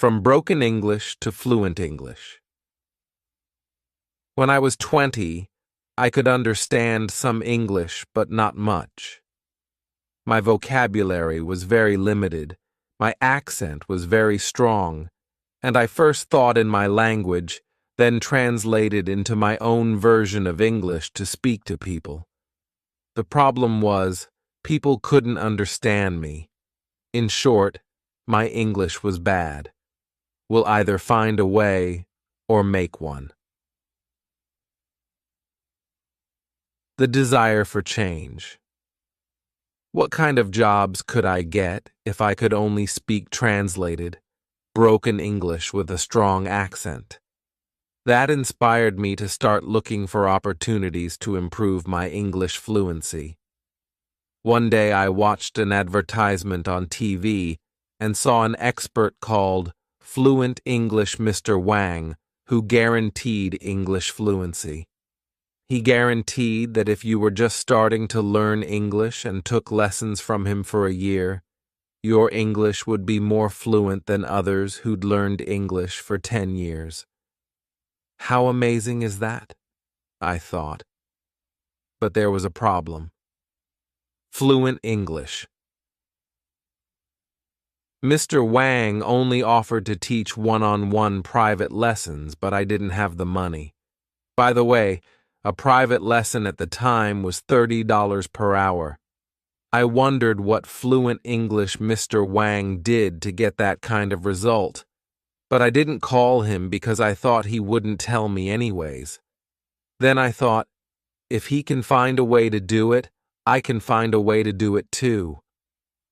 From Broken English to Fluent English. When I was 20, I could understand some English, but not much. My vocabulary was very limited, my accent was very strong, and I first thought in my language, then translated into my own version of English to speak to people. The problem was, people couldn't understand me. In short, my English was bad. We'll either find a way or make one. The desire for change. What kind of jobs could I get if I could only speak translated, broken English with a strong accent? That inspired me to start looking for opportunities to improve my English fluency. One day I watched an advertisement on TV and saw an expert called Fluent English Mr. Wang, who guaranteed English fluency. He guaranteed that if you were just starting to learn English and took lessons from him for a year, your English would be more fluent than others who'd learned English for 10 years. How amazing is that? I thought. But there was a problem. Fluent English. Mr. Wang only offered to teach one-on-one private lessons, but I didn't have the money. By the way, a private lesson at the time was $30 per hour. I wondered what Fluent English Mr. Wang did to get that kind of result, but I didn't call him because I thought he wouldn't tell me anyways. Then I thought, if he can find a way to do it, I can find a way to do it too.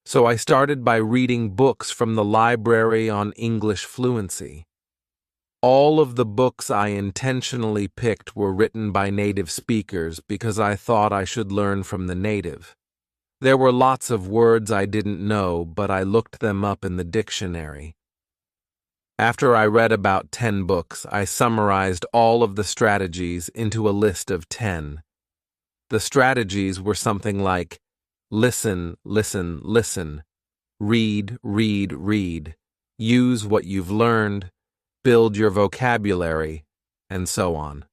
So I started by reading books from the library on English fluency. All of the books I intentionally picked were written by native speakers because I thought I should learn from the native. There were lots of words I didn't know, but I looked them up in the dictionary. After I read about 10 books, I summarized all of the strategies into a list of 10. The strategies were something like listen, listen, listen, read, read, read, use what you've learned, build your vocabulary, and so on.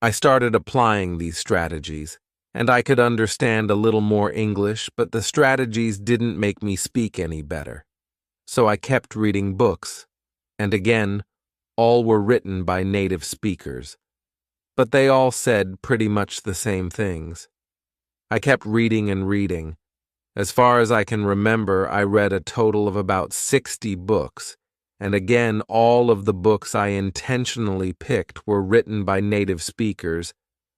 I started applying these strategies, and I could understand a little more English, but the strategies didn't make me speak any better. So I kept reading books, and again, all were written by native speakers, but they all said pretty much the same things. I kept reading and reading. As far as I can remember, I read a total of about 60 books, and again, all of the books I intentionally picked were written by native speakers,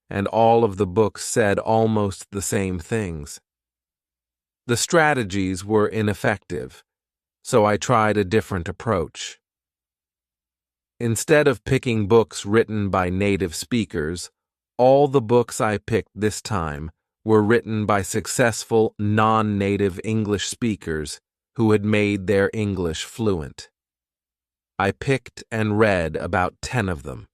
and all of the books said almost the same things. The strategies were ineffective, so I tried a different approach. Instead of picking books written by native speakers, all the books I picked this time were written by successful non-native English speakers who had made their English fluent. I picked and read about 10 of them.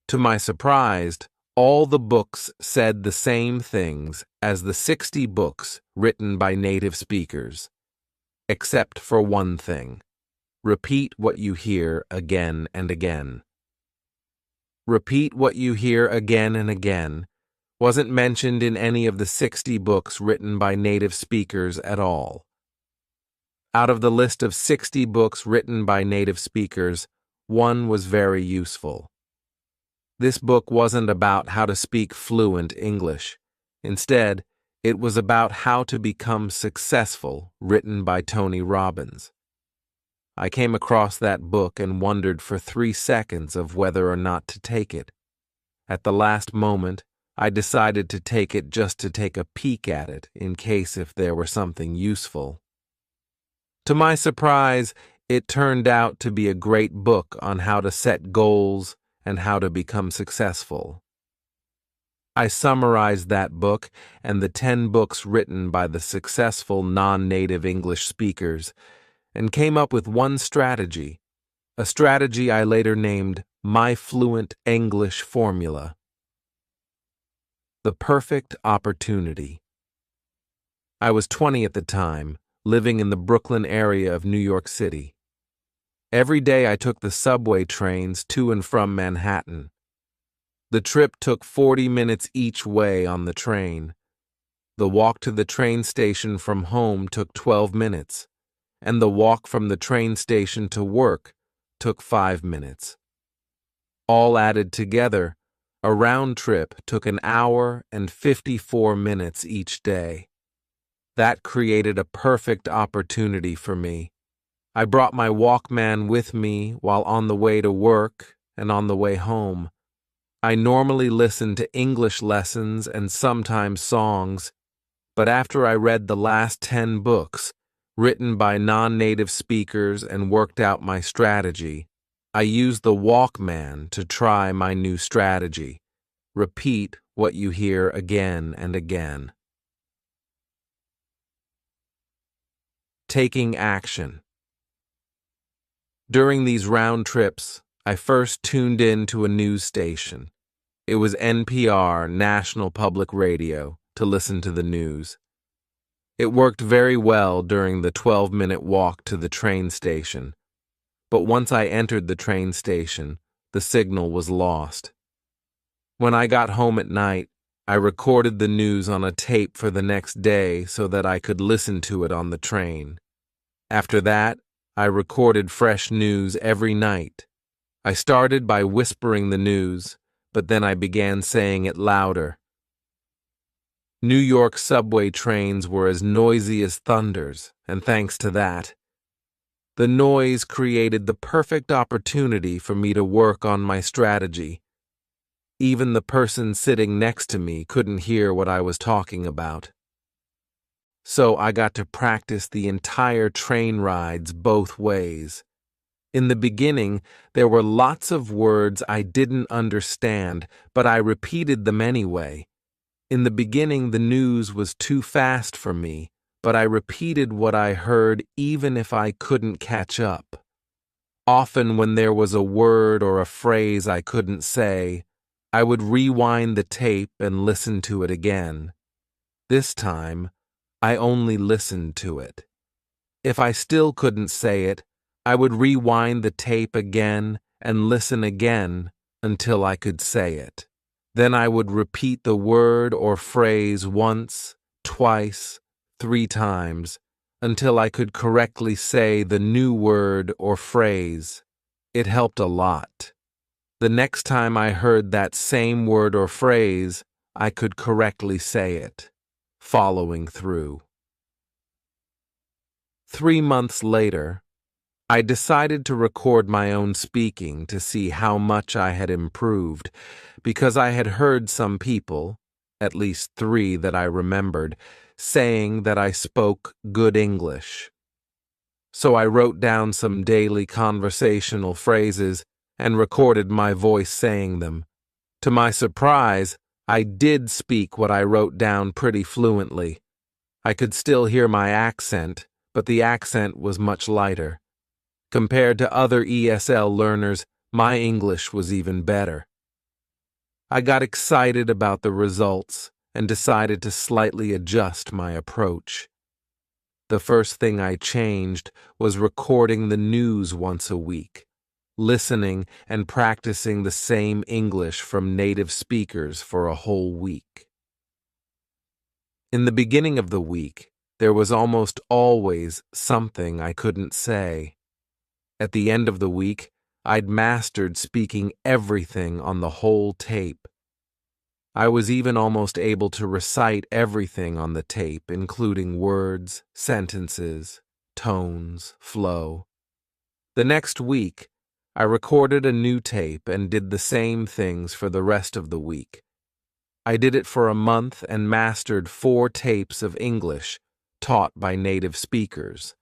To my surprise, all the books said the same things as the 60 books written by native speakers, except for one thing. Repeat what you hear again and again. Repeat what you hear again and again wasn't mentioned in any of the 60 books written by native speakers at all. Out of the list of 60 books written by native speakers, one was very useful. This book wasn't about how to speak fluent English. Instead, it was about how to become successful, written by Tony Robbins. I came across that book and wondered for 3 seconds of whether or not to take it. At the last moment, I decided to take it just to take a peek at it in case if there were something useful. To my surprise, it turned out to be a great book on how to set goals and how to become successful. I summarized that book and the 10 books written by the successful non-native English speakers and came up with one strategy, a strategy I later named My Fluent English Formula. The perfect opportunity. I was 20 at the time, living in the Brooklyn area of New York City. Every day I took the subway trains to and from Manhattan. The trip took 40 minutes each way on the train. The walk to the train station from home took 12 minutes, and the walk from the train station to work took 5 minutes. All added together, a round trip took an hour and 54 minutes each day. That created a perfect opportunity for me. I brought my Walkman with me while on the way to work and on the way home. I normally listened to English lessons and sometimes songs, but after I read the last 10 books, written by non-native speakers and worked out my strategy, I used the Walkman to try my new strategy. Repeat what you hear again and again. Taking action. During these round trips, I first tuned in to a news station. It was NPR, National Public Radio, to listen to the news. It worked very well during the 12-minute walk to the train station, but once I entered the train station, the signal was lost. When I got home at night, I recorded the news on a tape for the next day so that I could listen to it on the train. After that, I recorded fresh news every night. I started by whispering the news, but then I began saying it louder. New York subway trains were as noisy as thunders, and thanks to that, the noise created the perfect opportunity for me to work on my strategy. Even the person sitting next to me couldn't hear what I was talking about. So I got to practice the entire train rides both ways. In the beginning, there were lots of words I didn't understand, but I repeated them anyway. In the beginning, the news was too fast for me, but I repeated what I heard even if I couldn't catch up. Often when there was a word or a phrase I couldn't say, I would rewind the tape and listen to it again. This time, I only listened to it. If I still couldn't say it, I would rewind the tape again and listen again until I could say it. Then I would repeat the word or phrase once, twice, 3 times, until I could correctly say the new word or phrase. It helped a lot. The next time I heard that same word or phrase, I could correctly say it, following through. 3 months later, I decided to record my own speaking to see how much I had improved, because I had heard some people, at least 3 that I remembered, saying that I spoke good English. So I wrote down some daily conversational phrases and recorded my voice saying them. To my surprise, I did speak what I wrote down pretty fluently. I could still hear my accent, but the accent was much lighter. Compared to other ESL learners, my English was even better. I got excited about the results and decided to slightly adjust my approach. The first thing I changed was recording the news once a week, listening and practicing the same English from native speakers for a whole week. In the beginning of the week, there was almost always something I couldn't say. At the end of the week, I'd mastered speaking everything on the whole tape. I was even almost able to recite everything on the tape, including words, sentences, tones, flow. The next week, I recorded a new tape and did the same things for the rest of the week. I did it for a month and mastered 4 tapes of English taught by native speakers.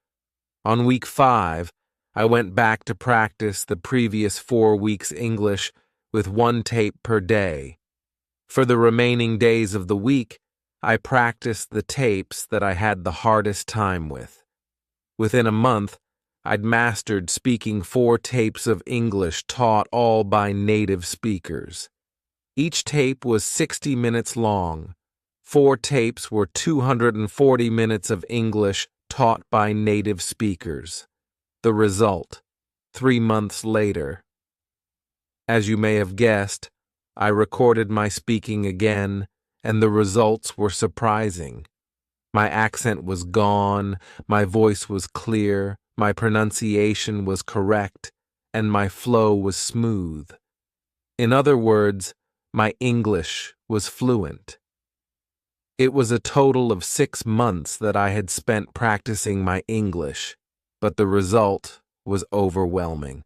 On week 5, I went back to practice the previous 4 weeks' English with 1 tape per day. For the remaining days of the week, I practiced the tapes that I had the hardest time with. Within a month, I'd mastered speaking 4 tapes of English taught all by native speakers. Each tape was 60 minutes long. 4 tapes were 240 minutes of English taught by native speakers. The result: 3 months later. As you may have guessed, I recorded my speaking again, and the results were surprising. My accent was gone, my voice was clear, my pronunciation was correct, and my flow was smooth. In other words, my English was fluent. It was a total of 6 months that I had spent practicing my English, but the result was overwhelming.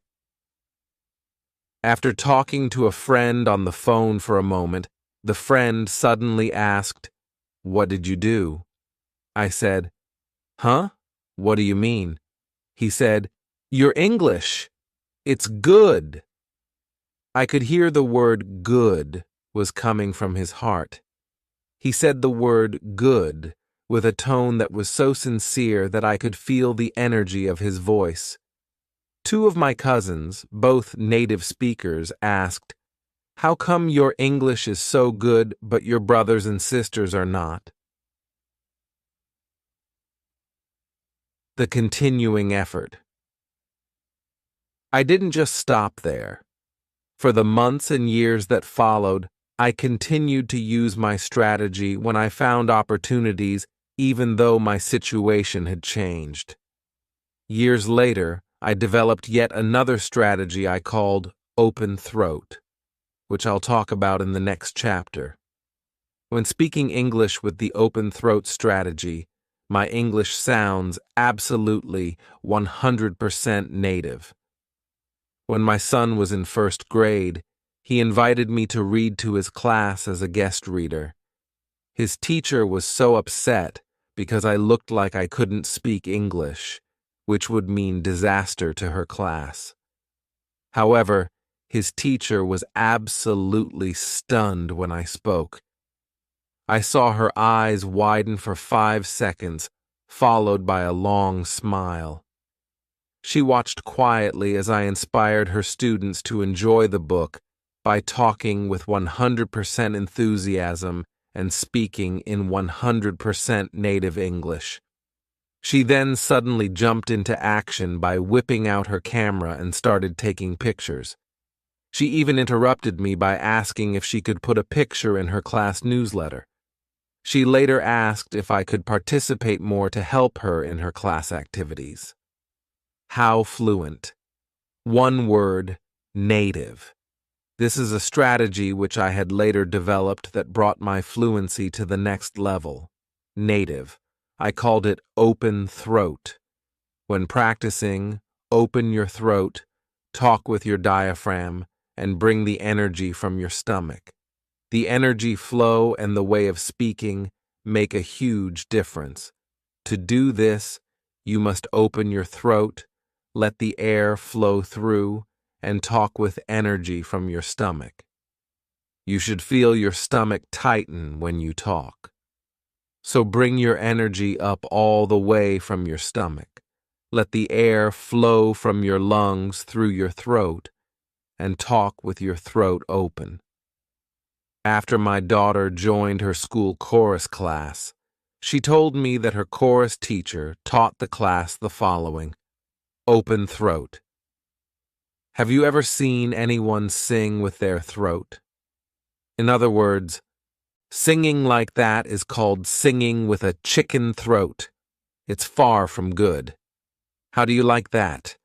After talking to a friend on the phone for a moment, the friend suddenly asked, "What did you do?" I said, "Huh? What do you mean?" He said, "Your English. It's good." I could hear the word good was coming from his heart. He said the word good with a tone that was so sincere that I could feel the energy of his voice. 2 of my cousins, both native speakers, asked, "How come your English is so good but your brothers and sisters are not?" The continuing effort. I didn't just stop there. For the months and years that followed, I continued to use my strategy when I found opportunities, even though my situation had changed. Years later, I developed yet another strategy I called open throat, which I'll talk about in the next chapter. When speaking English with the open throat strategy, my English sounds absolutely 100% native. When my son was in 1st grade, he invited me to read to his class as a guest reader. His teacher was so upset because I looked like I couldn't speak English, which would mean disaster to her class. However, his teacher was absolutely stunned when I spoke. I saw her eyes widen for 5 seconds, followed by a long smile. She watched quietly as I inspired her students to enjoy the book by talking with 100% enthusiasm and speaking in 100% native English. She then suddenly jumped into action by whipping out her camera and started taking pictures. She even interrupted me by asking if she could put a picture in her class newsletter. She later asked if I could participate more to help her in her class activities. How fluent. One word, native. This is a strategy which I had later developed that brought my fluency to the next level. Native. I called it open throat. When practicing, open your throat, talk with your diaphragm, and bring the energy from your stomach. The energy flow and the way of speaking make a huge difference. To do this, you must open your throat, let the air flow through, and talk with energy from your stomach. You should feel your stomach tighten when you talk. So bring your energy up all the way from your stomach. Let the air flow from your lungs through your throat, and talk with your throat open. After my daughter joined her school chorus class, she told me that her chorus teacher taught the class the following: open throat. Have you ever seen anyone sing with their throat? In other words, singing like that is called singing with a chicken throat. It's far from good. How do you like that?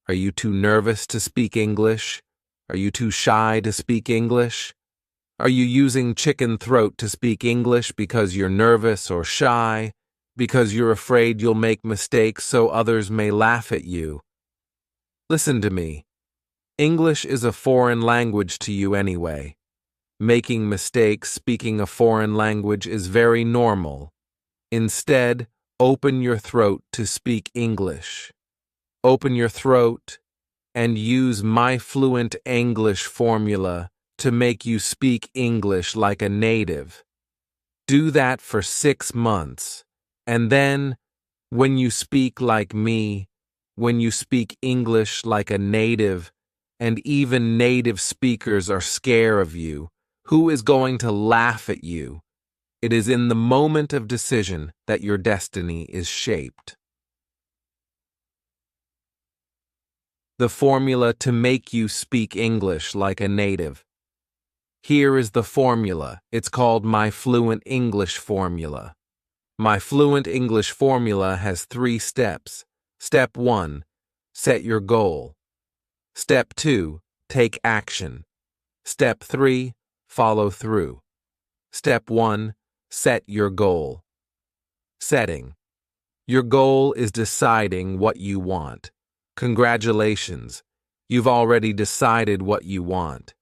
Are you too nervous to speak English? Are you too shy to speak English? Are you using chicken throat to speak English because you're nervous or shy? Because you're afraid you'll make mistakes so others may laugh at you? Listen to me. English is a foreign language to you anyway. Making mistakes speaking a foreign language is very normal. Instead, open your throat to speak English. Open your throat and use my fluent English formula to make you speak English like a native. Do that for 6 months, and then, when you speak like me, when you speak English like a native, and even native speakers are scared of you, who is going to laugh at you? It is in the moment of decision that your destiny is shaped. the formula to make you speak English like a native. Here is the formula. It's called my Fluent English formula. My Fluent English formula has 3 steps. Step 1, set your goal. Step 2, take action. Step 3, follow through. Step 1, set your goal. Setting. Your goal is deciding what you want. Congratulations, you've already decided what you want.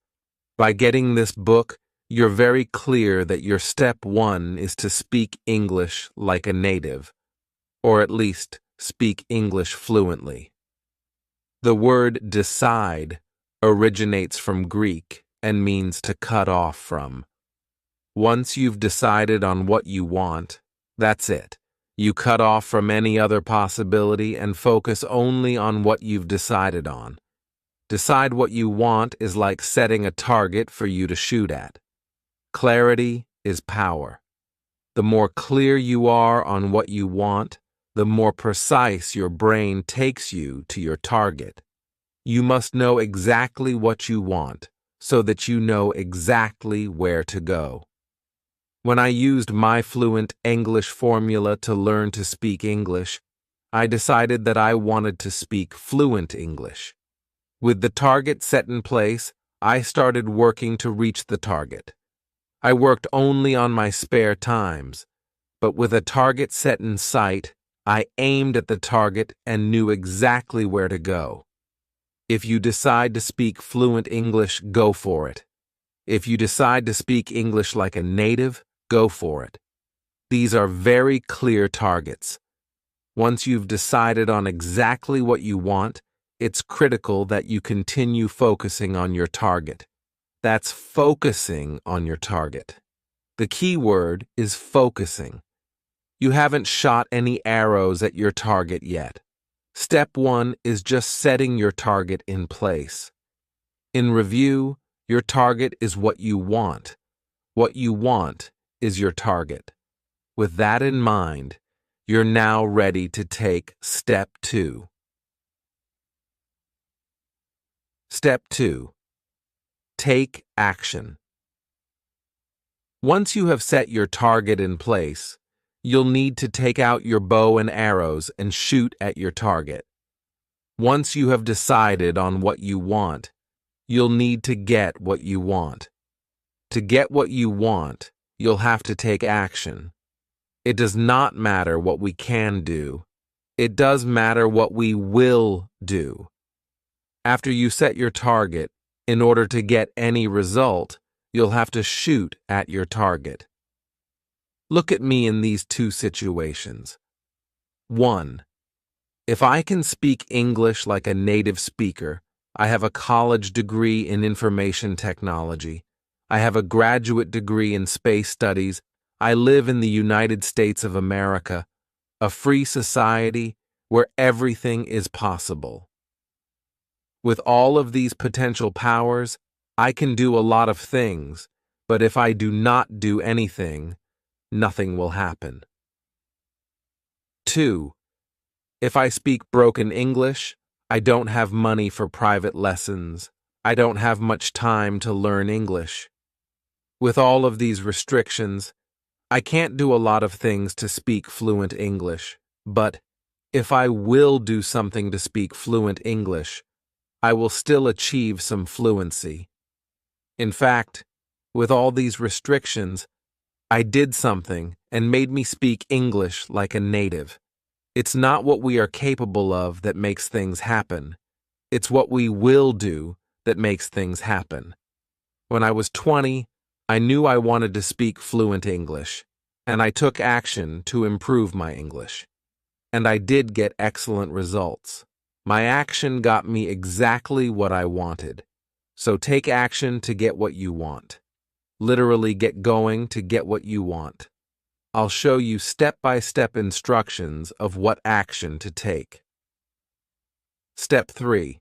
By getting this book, you're very clear that your step 1 is to speak English like a native, or at least speak English fluently. The word decide originates from Greek and means to cut off from. Once you've decided on what you want, that's it. You cut off from any other possibility and focus only on what you've decided on. Decide what you want is like setting a target for you to shoot at. Clarity is power. The more clear you are on what you want, the more precise your brain takes you to your target. You must know exactly what you want so that you know exactly where to go. When I used my Fluent English formula to learn to speak English, I decided that I wanted to speak fluent English. With the target set in place, I started working to reach the target. I worked only on my spare times, but with a target set in sight, I aimed at the target and knew exactly where to go. If you decide to speak fluent English, go for it. If you decide to speak English like a native, go for it. These are very clear targets. Once you've decided on exactly what you want, it's critical that you continue focusing on your target. That's focusing on your target. The key word is focusing. You haven't shot any arrows at your target yet. Step 1 is just setting your target in place. In review, your target is what you want. What you want is your target. With that in mind, you're now ready to take Step 2. Step 2. Take action. Once you have set your target in place, you'll need to take out your bow and arrows and shoot at your target. Once you have decided on what you want, you'll need to get what you want. To get what you want, you'll have to take action. It does not matter what we can do. It does matter what we will do. After you set your target, in order to get any result, you'll have to shoot at your target. Look at me in these 2 situations. 1. If I can speak English like a native speaker, I have a college degree in information technology. I have a graduate degree in space studies. I live in the United States of America, a free society where everything is possible. With all of these potential powers, I can do a lot of things, but if I do not do anything, nothing will happen. 2. If I speak broken English, I don't have money for private lessons. I don't have much time to learn English. With all of these restrictions, I can't do a lot of things to speak fluent English, but if I will do something to speak fluent English, I will still achieve some fluency. In fact, with all these restrictions, I did something and made me speak English like a native. It's not what we are capable of that makes things happen. It's what we will do that makes things happen. When I was 20, I knew I wanted to speak fluent English, and I took action to improve my English. And I did get excellent results. My action got me exactly what I wanted. So take action to get what you want. Literally get going to get what you want. I'll show you step-by-step instructions of what action to take. Step 3.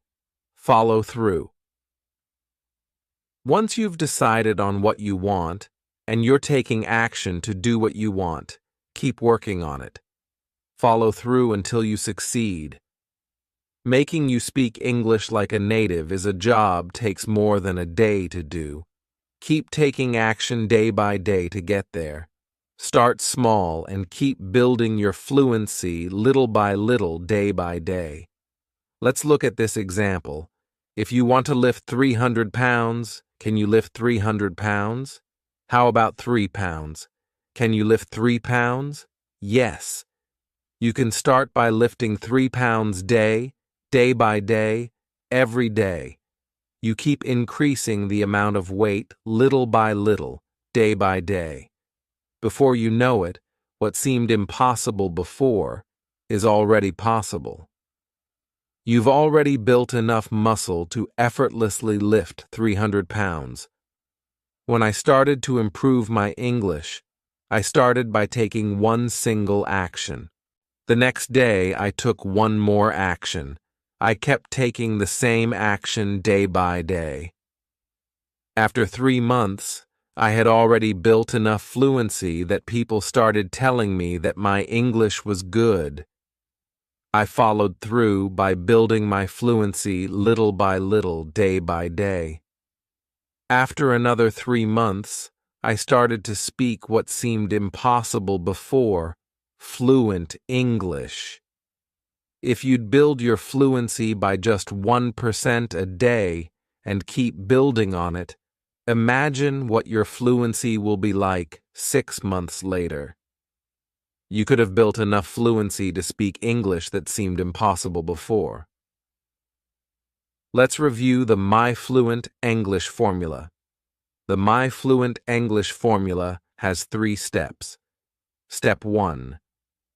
Follow through. Once you've decided on what you want, and you're taking action to do what you want, keep working on it. Follow through until you succeed. Making you speak English like a native is a job takes more than a day to do. Keep taking action day by day to get there. Start small and keep building your fluency little by little, day by day. Let's look at this example. If you want to lift 300 pounds, can you lift 300 pounds? How about 3 pounds? Can you lift 3 pounds? Yes. You can start by lifting 3 pounds day by day, every day. You keep increasing the amount of weight little by little, day by day. Before you know it, what seemed impossible before is already possible. You've already built enough muscle to effortlessly lift 300 pounds. When I started to improve my English, I started by taking one single action. The next day, I took one more action. I kept taking the same action day by day. After 3 months, I had already built enough fluency that people started telling me that my English was good. I followed through by building my fluency little by little, day by day. After another 3 months, I started to speak what seemed impossible before, fluent English. If you'd build your fluency by just 1% a day and keep building on it, imagine what your fluency will be like 6 months later. You could have built enough fluency to speak English that seemed impossible before. Let's review the My Fluent English formula. The My Fluent English formula has 3 steps. Step 1.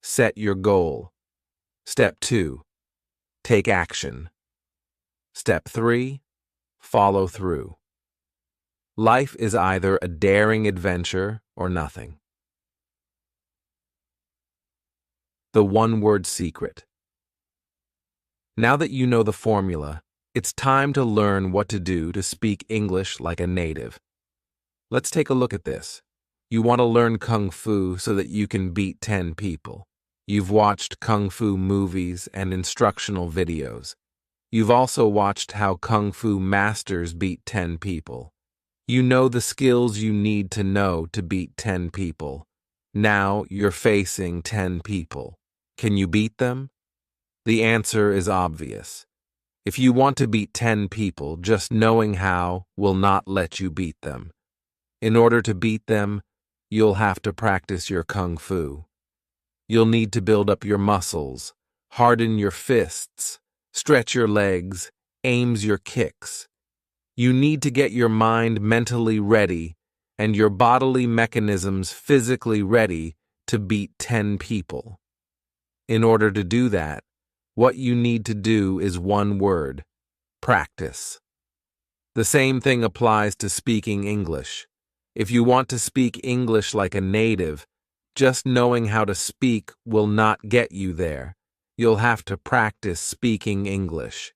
Set your goal. Step 2. Take action. Step 3. Follow through. Life is either a daring adventure or nothing. The one-word secret. Now that you know the formula, it's time to learn what to do to speak English like a native. Let's take a look at this. You want to learn Kung Fu so that you can beat 10 people. You've watched Kung Fu movies and instructional videos. You've also watched how Kung Fu masters beat 10 people. You know the skills you need to know to beat 10 people. Now you're facing 10 people. Can you beat them? The answer is obvious. If you want to beat 10 people, just knowing how will not let you beat them. In order to beat them, you'll have to practice your Kung Fu. You'll need to build up your muscles, harden your fists, stretch your legs, aim your kicks. You need to get your mind mentally ready and your bodily mechanisms physically ready to beat 10 people. In order to do that, what you need to do is one word: practice. The same thing applies to speaking English. If you want to speak English like a native, just knowing how to speak will not get you there. You'll have to practice speaking English.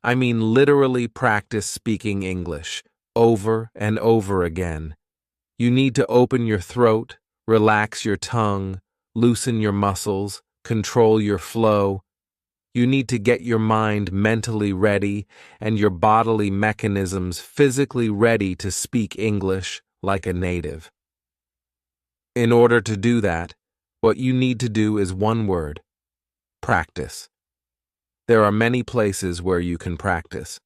I mean literally practice speaking English, over and over again. You need to open your throat, relax your tongue, loosen your muscles, control your flow. You need to get your mind mentally ready and your bodily mechanisms physically ready to speak English like a native. In order to do that, what you need to do is one word: practice. There are many places where you can practice.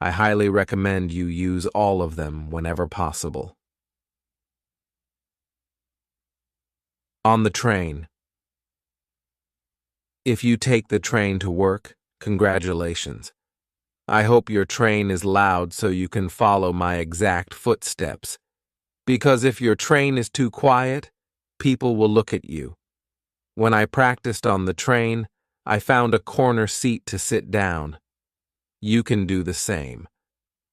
I highly recommend you use all of them whenever possible. On the train. If you take the train to work, congratulations. I hope your train is loud so you can follow my exact footsteps. Because if your train is too quiet, people will look at you. When I practiced on the train, I found a corner seat to sit down. You can do the same.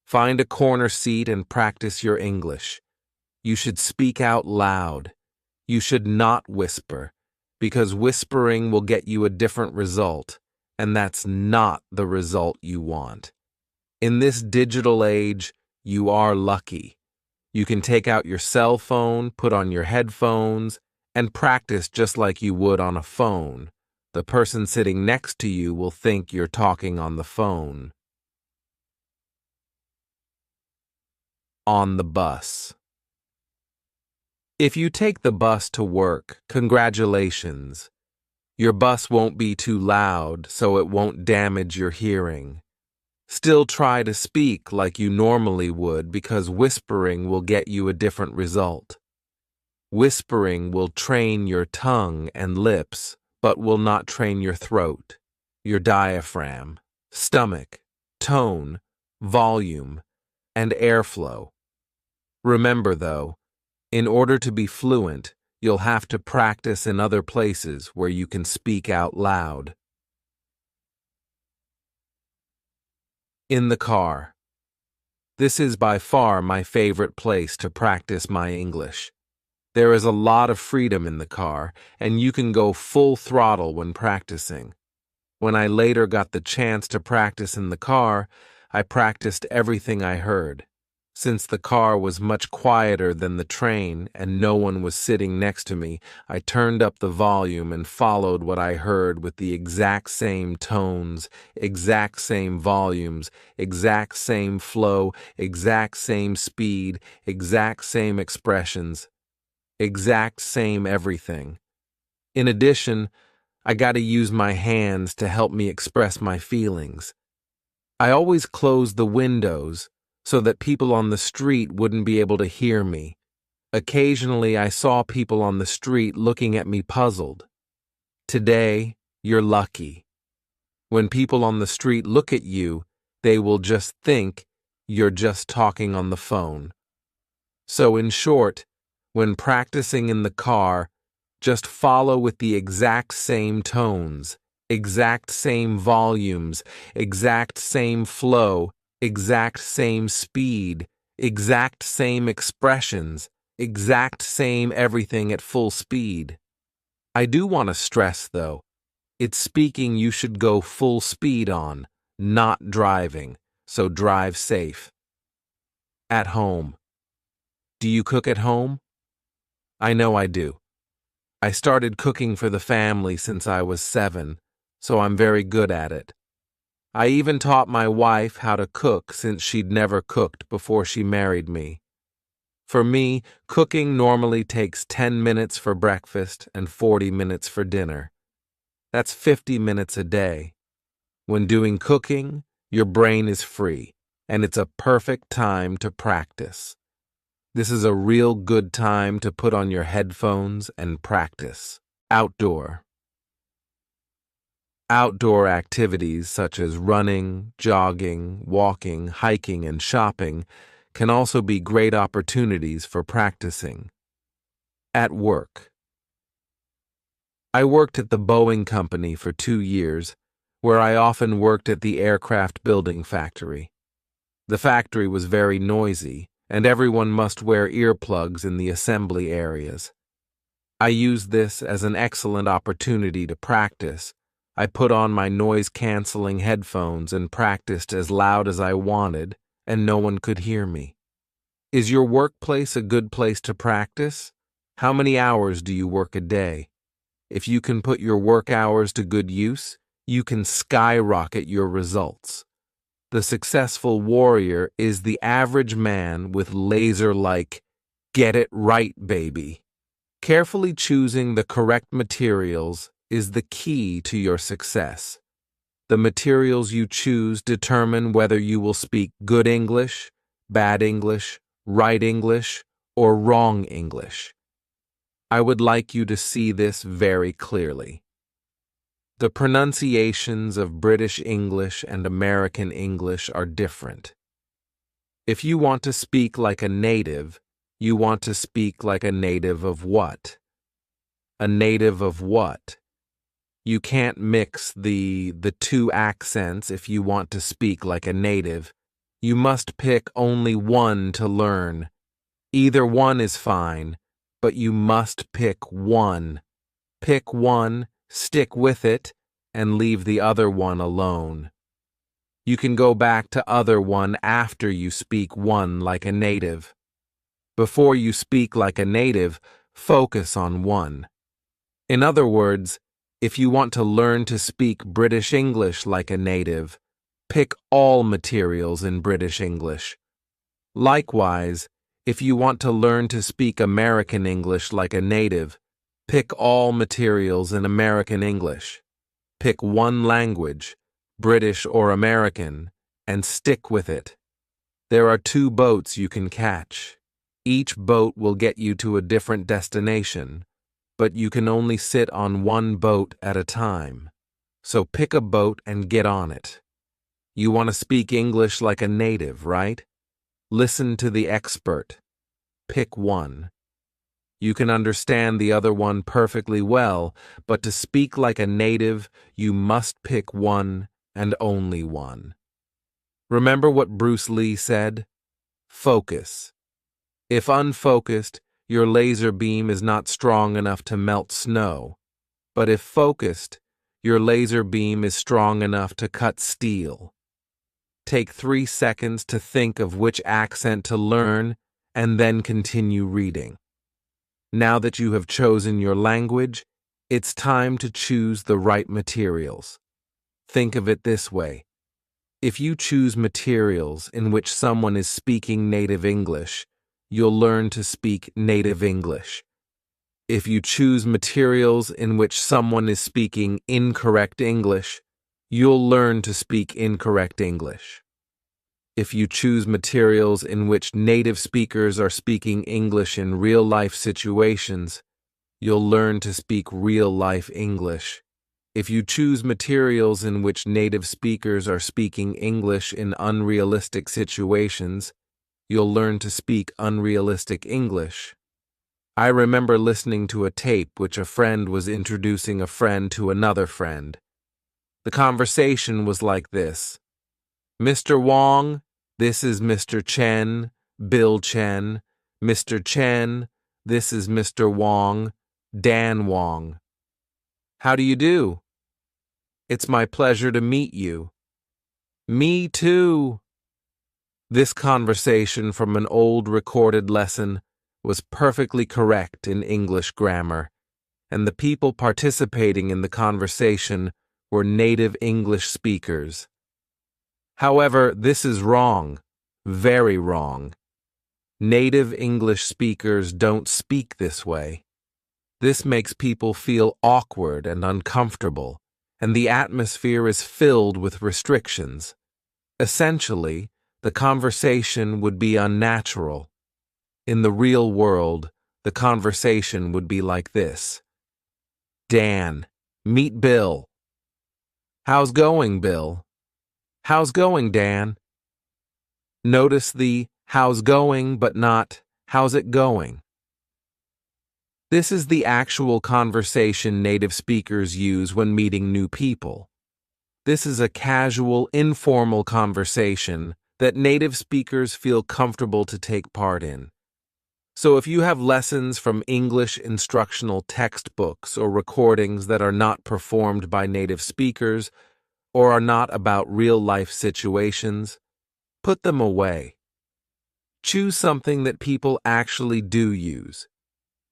Find a corner seat and practice your English. You should speak out loud. You should not whisper, because whispering will get you a different result, and that's not the result you want. In this digital age, you are lucky. You can take out your cell phone, put on your headphones, and practice just like you would on a phone. The person sitting next to you will think you're talking on the phone. On the bus. If you take the bus to work, congratulations. Your bus won't be too loud, so it won't damage your hearing. Still try to speak like you normally would because whispering will get you a different result. Whispering will train your tongue and lips, but will not train your throat, your diaphragm, stomach, tone, volume, and airflow. Remember, though, in order to be fluent, you'll have to practice in other places where you can speak out loud. In the car. This is by far my favorite place to practice my English. There is a lot of freedom in the car, and you can go full throttle when practicing. When I later got the chance to practice in the car, I practiced everything I heard. Since the car was much quieter than the train and no one was sitting next to me, I turned up the volume and followed what I heard with the exact same tones, exact same volumes, exact same flow, exact same speed, exact same expressions, exact same everything. In addition, I got to use my hands to help me express my feelings. I always closed the windows so that people on the street wouldn't be able to hear me. Occasionally, I saw people on the street looking at me puzzled. Today, you're lucky. When people on the street look at you, they will just think you're just talking on the phone. So in short, when practicing in the car, just follow with the exact same tones, exact same volumes, exact same flow, exact same speed, exact same expressions, exact same everything at full speed. I do want to stress, though, it's speaking you should go full speed on, not driving, so drive safe. At home. Do you cook at home? I know I do. I started cooking for the family since I was 7, so I'm very good at it. I even taught my wife how to cook since she'd never cooked before she married me. For me, cooking normally takes 10 minutes for breakfast and 40 minutes for dinner. That's 50 minutes a day. When doing cooking, your brain is free, and it's a perfect time to practice. This is a real good time to put on your headphones and practice. Outdoor. Outdoor activities such as running, jogging, walking, hiking, and shopping can also be great opportunities for practicing. At work. I worked at the Boeing company for 2 years, where I often worked at the aircraft building factory. The factory was very noisy, and everyone must wear earplugs in the assembly areas. I used this as an excellent opportunity to practice. I put on my noise-canceling headphones and practiced as loud as I wanted, and no one could hear me. Is your workplace a good place to practice? How many hours do you work a day? If you can put your work hours to good use, you can skyrocket your results. The successful warrior is the average man with laser-like, get it right, baby. Carefully choosing the correct materials is the key to your success. The materials you choose determine whether you will speak good English, bad English, right English, or wrong English. I would like you to see this very clearly. The pronunciations of British English and American English are different. If you want to speak like a native, you want to speak like a native of what? A native of what? You can't mix the two accents if you want to speak like a native. You must pick only one to learn. Either one is fine, but you must pick one. Pick one, stick with it, and leave the other one alone. You can go back to other one after you speak one like a native. Before you speak like a native, focus on one. In other words, If you want to learn to speak British English like a native, pick all materials in British English. Likewise, if you want to learn to speak American English like a native, pick all materials in American English. Pick one language, British or American, and stick with it. There are 2 boats you can catch. Each boat will get you to a different destination, but you can only sit on one boat at a time. So pick a boat and get on it. You want to speak English like a native, right? Listen to the expert. Pick one. You can understand the other one perfectly well, but to speak like a native, you must pick one and only one. Remember what Bruce Lee said? Focus. If unfocused, your laser beam is not strong enough to melt snow. But if focused, your laser beam is strong enough to cut steel. Take 3 seconds to think of which accent to learn and then continue reading. Now that you have chosen your language, it's time to choose the right materials. Think of it this way. If you choose materials in which someone is speaking native English, you'll learn to speak native English. If you choose materials in which someone is speaking incorrect English, you'll learn to speak incorrect English. If you choose materials in which native speakers are speaking English in real-life situations, you'll learn to speak real-life English. If you choose materials in which native speakers are speaking English in unrealistic situations, you'll learn to speak unrealistic English. I remember listening to a tape which a friend was introducing a friend to another friend. The conversation was like this. Mr. Wong, this is Mr. Chen, Bill Chen. Mr. Chen, this is Mr. Wong, Dan Wong. How do you do? It's my pleasure to meet you. Me too. This conversation from an old recorded lesson was perfectly correct in English grammar, and the people participating in the conversation were native English speakers. However, this is wrong, very wrong. Native English speakers don't speak this way. This makes people feel awkward and uncomfortable, and the atmosphere is filled with restrictions. Essentially, the conversation would be unnatural. In the real world, the conversation would be like this. Dan, meet Bill. How's going, Bill? How's going, Dan? Notice the how's going but not how's it going. This is the actual conversation native speakers use when meeting new people. This is a casual, informal conversation that native speakers feel comfortable to take part in. So if you have lessons from English instructional textbooks or recordings that are not performed by native speakers or are not about real-life situations, put them away. Choose something that people actually do use.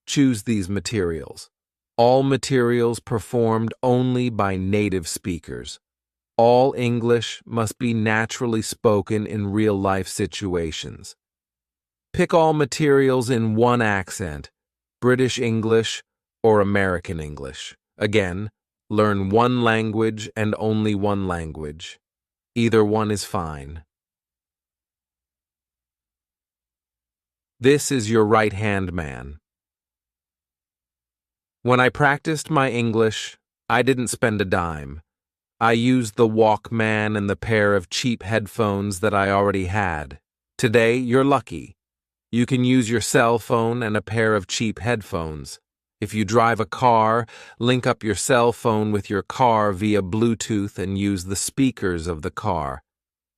Choose these materials. All materials performed only by native speakers. All English must be naturally spoken in real-life situations. Pick all materials in one accent, British English or American English. Again, learn one language and only one language. Either one is fine. This is your right-hand man. When I practiced my English, I didn't spend a dime. I used the Walkman and the pair of cheap headphones that I already had. Today, you're lucky. You can use your cell phone and a pair of cheap headphones. If you drive a car, link up your cell phone with your car via Bluetooth and use the speakers of the car.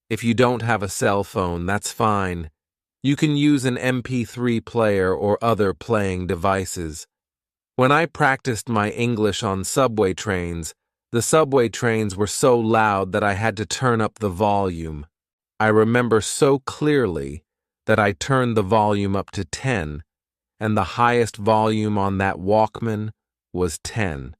If you don't have a cell phone, that's fine. You can use an MP3 player or other playing devices. When I practiced my English on subway trains, the subway trains were so loud that I had to turn up the volume. I remember so clearly that I turned the volume up to 10, and the highest volume on that Walkman was 10.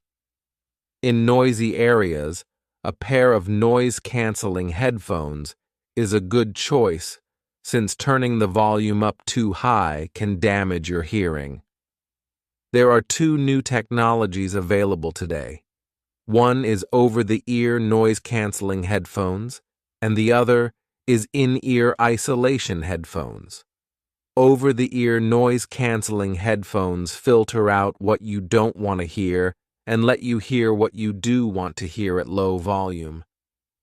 In noisy areas, a pair of noise-canceling headphones is a good choice since turning the volume up too high can damage your hearing. There are two new technologies available today. One is over-the-ear noise-canceling headphones, and the other is in-ear isolation headphones. Over-the-ear noise-canceling headphones filter out what you don't want to hear and let you hear what you do want to hear at low volume.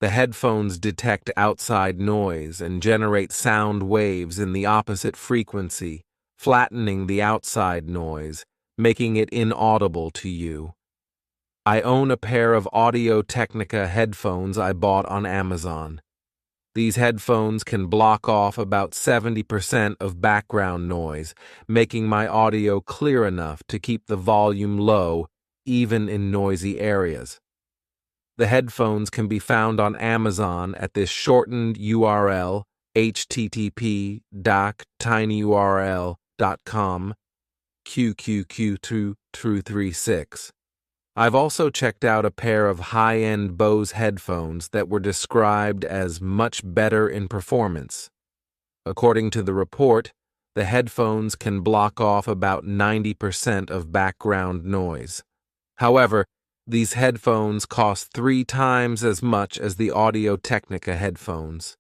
The headphones detect outside noise and generate sound waves in the opposite frequency, flattening the outside noise, making it inaudible to you. I own a pair of Audio-Technica headphones I bought on Amazon. These headphones can block off about 70% of background noise, making my audio clear enough to keep the volume low, even in noisy areas. The headphones can be found on Amazon at this shortened URL, http://tinyurl.com, QQQ236. I've also checked out a pair of high-end Bose headphones that were described as much better in performance. According to the report, the headphones can block off about 90% of background noise. However, these headphones cost 3 times as much as the Audio-Technica headphones.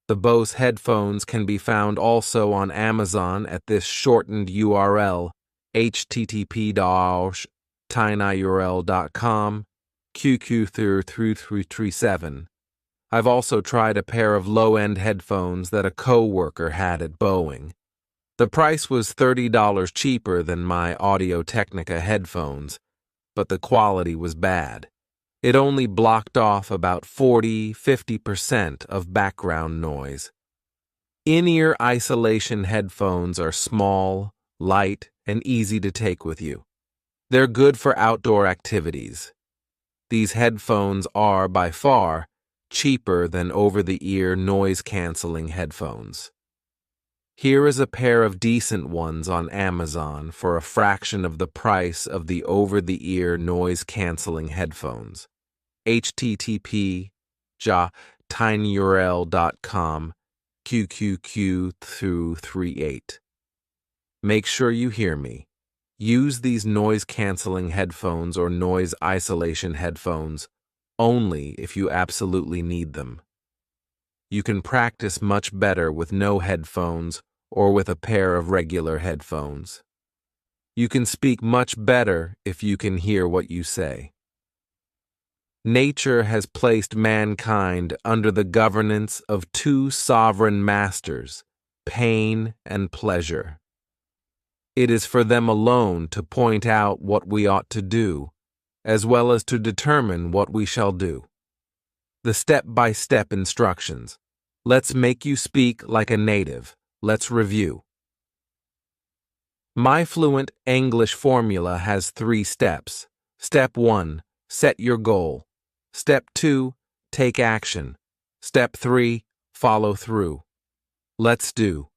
The Bose headphones can be found also on Amazon at this shortened URL, http://tinyurl.com, QQ3337. I've also tried a pair of low-end headphones that a coworker had at Boeing. The price was $30 cheaper than my Audio-Technica headphones, but the quality was bad. It only blocked off about 40–50% of background noise. In-ear isolation headphones are small, light, and easy to take with you. They're good for outdoor activities. These headphones are, by far, cheaper than over-the-ear noise-canceling headphones. Here is a pair of decent ones on Amazon for a fraction of the price of the over-the-ear noise-canceling headphones. http://tinyurl.com, QQQ238. Make sure you hear me. Use these noise-canceling headphones or noise isolation headphones only if you absolutely need them. You can practice much better with no headphones or with a pair of regular headphones. You can speak much better if you can hear what you say. Nature has placed mankind under the governance of 2 sovereign masters, pain and pleasure. It is for them alone to point out what we ought to do, as well as to determine what we shall do. The step-by-step instructions. Let's make you speak like a native. Let's review. My fluent English formula has 3 steps. Step 1, set your goal. Step 2, take action. Step 3, follow through. Let's do.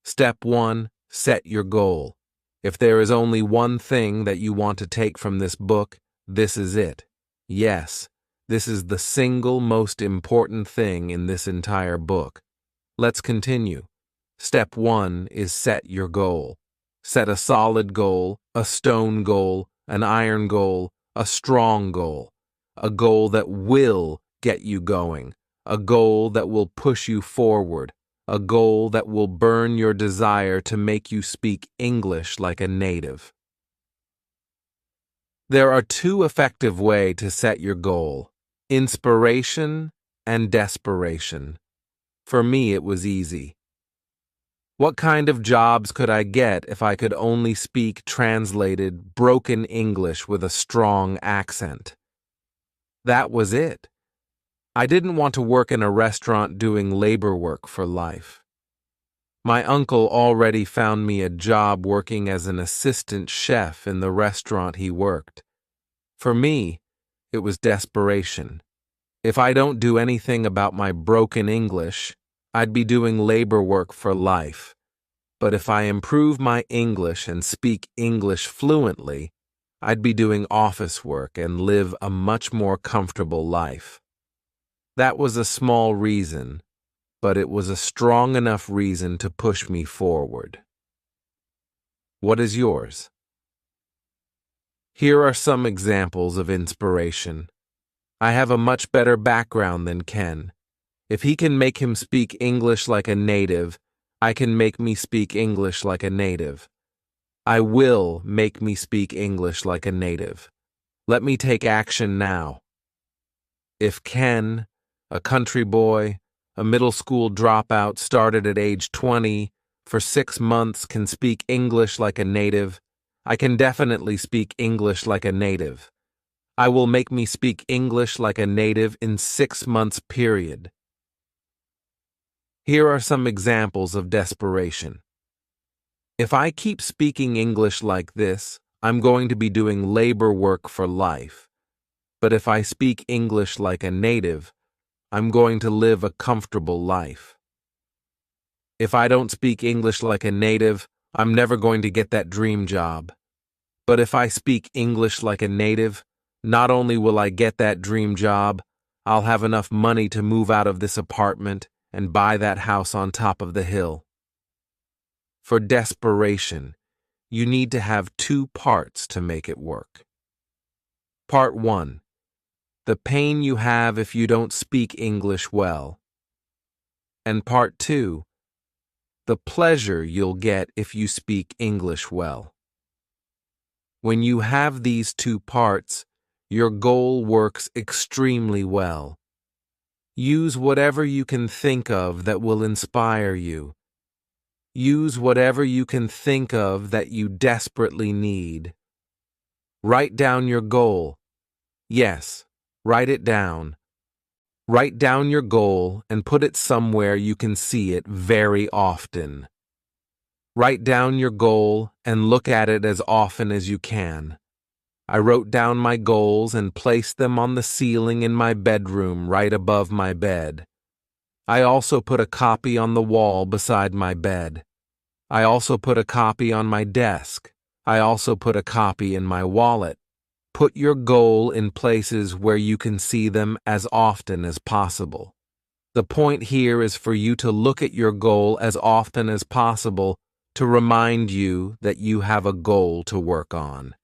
Step 1, set your goal. If there is only one thing that you want to take from this book, this is it. Yes, this is the single most important thing in this entire book. Let's continue. Step 1 is set your goal. Set a solid goal, a stone goal, an iron goal, a strong goal. A goal that will get you going. A goal that will push you forward. A goal that will burn your desire to make you speak English like a native. There are 2 effective ways to set your goal: inspiration and desperation. For me, it was easy. What kind of jobs could I get if I could only speak translated, broken English with a strong accent? That was it. I didn't want to work in a restaurant doing labor work for life. My uncle already found me a job working as an assistant chef in the restaurant he worked. For me, it was desperation. If I don't do anything about my broken English, I'd be doing labor work for life. But if I improve my English and speak English fluently, I'd be doing office work and live a much more comfortable life. That was a small reason, but it was a strong enough reason to push me forward. What is yours? Here are some examples of inspiration. I have a much better background than Ken. If he can make him speak English like a native, I can make me speak English like a native. I will make me speak English like a native. Let me take action now. If Ken, a country boy, a middle school dropout started at age 20, for 6 months can speak English like a native, I can definitely speak English like a native. I will make me speak English like a native in 6 months period. Here are some examples of desperation. If I keep speaking English like this, I'm going to be doing labor work for life. But if I speak English like a native, I'm going to live a comfortable life. If I don't speak English like a native, I'm never going to get that dream job. But if I speak English like a native, not only will I get that dream job, I'll have enough money to move out of this apartment and buy that house on top of the hill. For desperation, you need to have 2 parts to make it work. Part 1. The pain you have if you don't speak English well. And Part 2. The pleasure you'll get if you speak English well. When you have these 2 parts, your goal works extremely well. Use whatever you can think of that will inspire you. Use whatever you can think of that you desperately need. Write down your goal. Yes, write it down. Write down your goal and put it somewhere you can see it very often. Write down your goal and look at it as often as you can. I wrote down my goals and placed them on the ceiling in my bedroom right above my bed. I also put a copy on the wall beside my bed. I also put a copy on my desk. I also put a copy in my wallet. Put your goal in places where you can see them as often as possible. The point here is for you to look at your goal as often as possible to remind you that you have a goal to work on.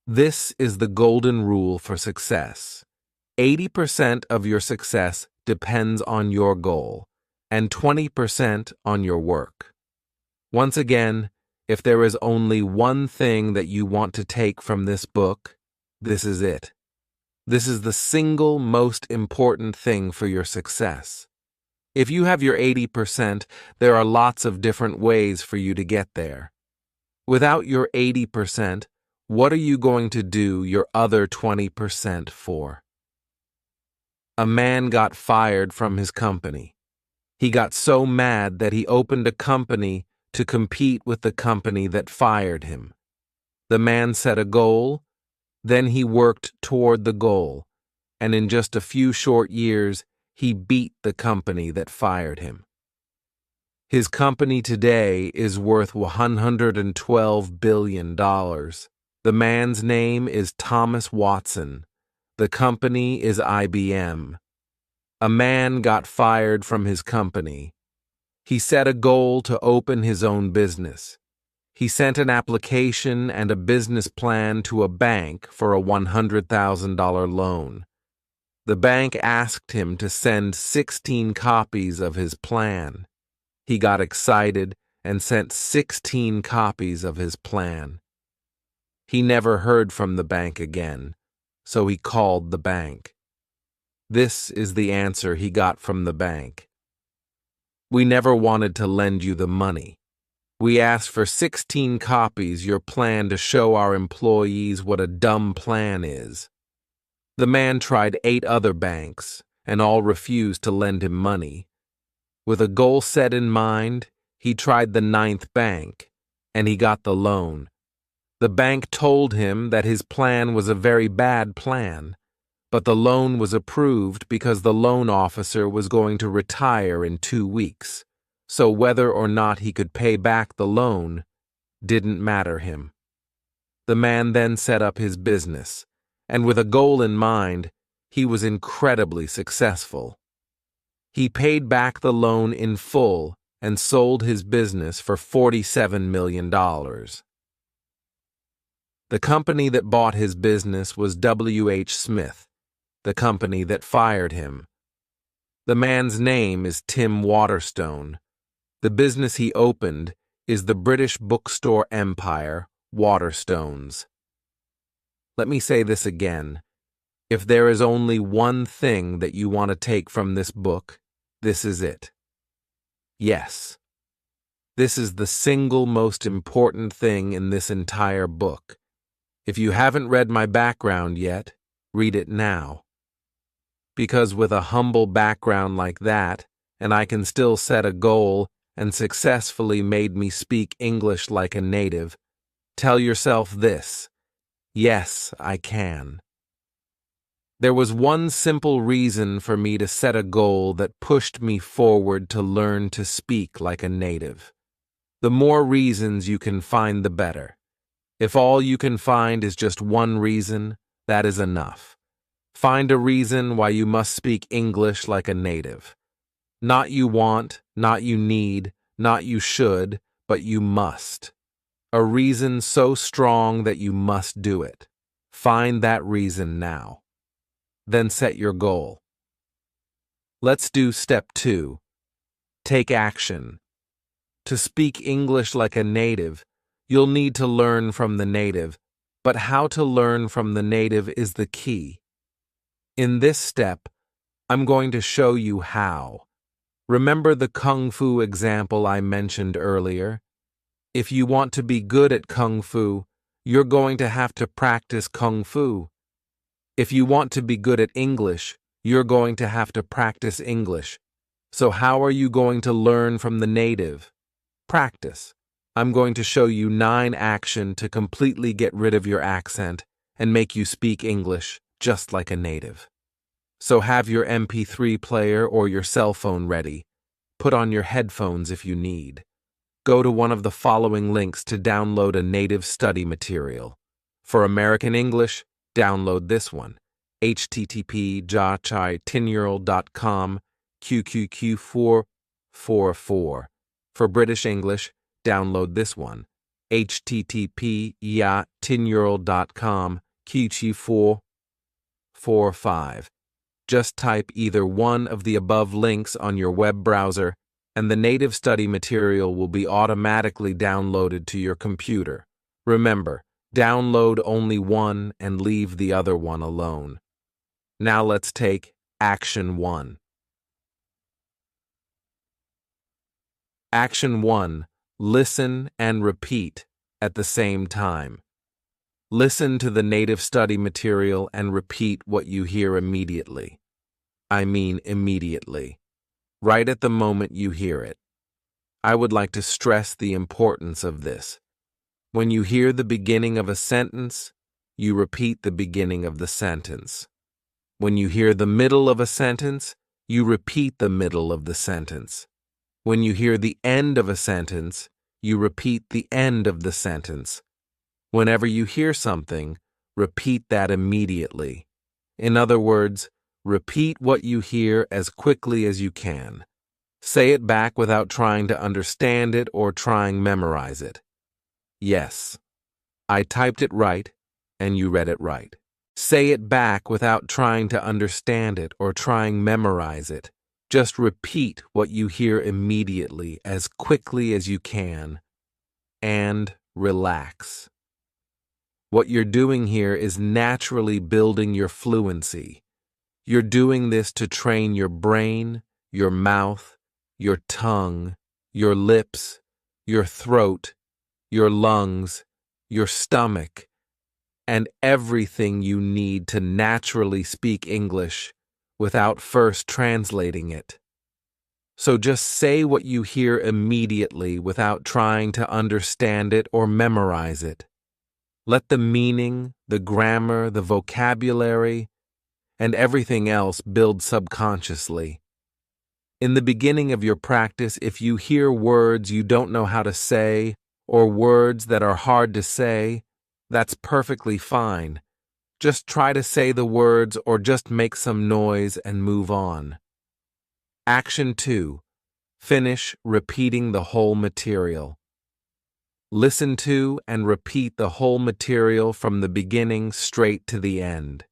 This is the golden rule for success. 80% of your success depends on your goal, and 20% on your work. Once again, if there is only one thing that you want to take from this book, this is it. This is the single most important thing for your success. If you have your 80%, there are lots of different ways for you to get there. Without your 80%, what are you going to do your other 20% for? A man got fired from his company. He got so mad that he opened a company to compete with the company that fired him. The man set a goal, then he worked toward the goal, and in just a few short years, he beat the company that fired him. His company today is worth $112 billion. The man's name is Thomas Watson. The company is IBM. A man got fired from his company. He set a goal to open his own business. He sent an application and a business plan to a bank for a $100,000 loan. The bank asked him to send 16 copies of his plan. He got excited and sent 16 copies of his plan. He never heard from the bank again, so he called the bank. This is the answer he got from the bank. We never wanted to lend you the money. We asked for 16 copies your plan to show our employees what a dumb plan is. The man tried 8 other banks, and all refused to lend him money. With a goal set in mind, he tried the 9th bank, and he got the loan. The bank told him that his plan was a very bad plan, but the loan was approved because the loan officer was going to retire in 2 weeks, so whether or not he could pay back the loan didn't matter him. The man then set up his business, and with a goal in mind, he was incredibly successful. He paid back the loan in full and sold his business for $47 million. The company that bought his business was W.H. Smith, the company that fired him. The man's name is Tim Waterstone. The business he opened is the British bookstore empire, Waterstones. Let me say this again. If there is only one thing that you want to take from this book, this is it. Yes, this is the single most important thing in this entire book. If you haven't read my background yet, read it now. Because with a humble background like that, and I can still set a goal and successfully made me speak English like a native, tell yourself this: yes, I can. There was one simple reason for me to set a goal that pushed me forward to learn to speak like a native. The more reasons you can find, the better. If all you can find is just one reason, that is enough. Find a reason why you must speak English like a native. Not you want, not you need, not you should, but you must. A reason so strong that you must do it. Find that reason now. Then set your goal. Let's do step 2. Take action. To speak English like a native, you'll need to learn from the native, but how to learn from the native is the key. In this step, I'm going to show you how. Remember the Kung Fu example I mentioned earlier? If you want to be good at Kung Fu, you're going to have to practice Kung Fu. If you want to be good at English, you're going to have to practice English. So how are you going to learn from the native? Practice. I'm going to show you 9 actions to completely get rid of your accent and make you speak English just like a native. So have your MP3 player or your cell phone ready. Put on your headphones if you need. Go to one of the following links to download a native study material. For American English, download this one, http://10yearold.com QQQ444. For British English, download this one, http://10yearold.com QQ445. Just type either one of the above links on your web browser, and the native study material will be automatically downloaded to your computer. Remember, download only one and leave the other one alone. Now let's take Action 1. Action 1. Listen and repeat at the same time. Listen to the native study material and repeat what you hear immediately. I mean immediately. Right at the moment you hear it. I would like to stress the importance of this. When you hear the beginning of a sentence, you repeat the beginning of the sentence. When you hear the middle of a sentence, you repeat the middle of the sentence. When you hear the end of a sentence, you repeat the end of the sentence. Whenever you hear something, repeat that immediately. In other words, repeat what you hear as quickly as you can. Say it back without trying to understand it or trying memorize it. Yes, I typed it right, and you read it right. Say it back without trying to understand it or trying memorize it. Just repeat what you hear immediately as quickly as you can. And relax. What you're doing here is naturally building your fluency. You're doing this to train your brain, your mouth, your tongue, your lips, your throat, your lungs, your stomach, and everything you need to naturally speak English without first translating it. So just say what you hear immediately without trying to understand it or memorize it. Let the meaning, the grammar, the vocabulary, and everything else build subconsciously. In the beginning of your practice, if you hear words you don't know how to say or words that are hard to say, That's perfectly fine. Just try to say the words or just make some noise and move on. Action 2. Finish repeating the whole material. Listen to and repeat the whole material from the beginning straight to the end.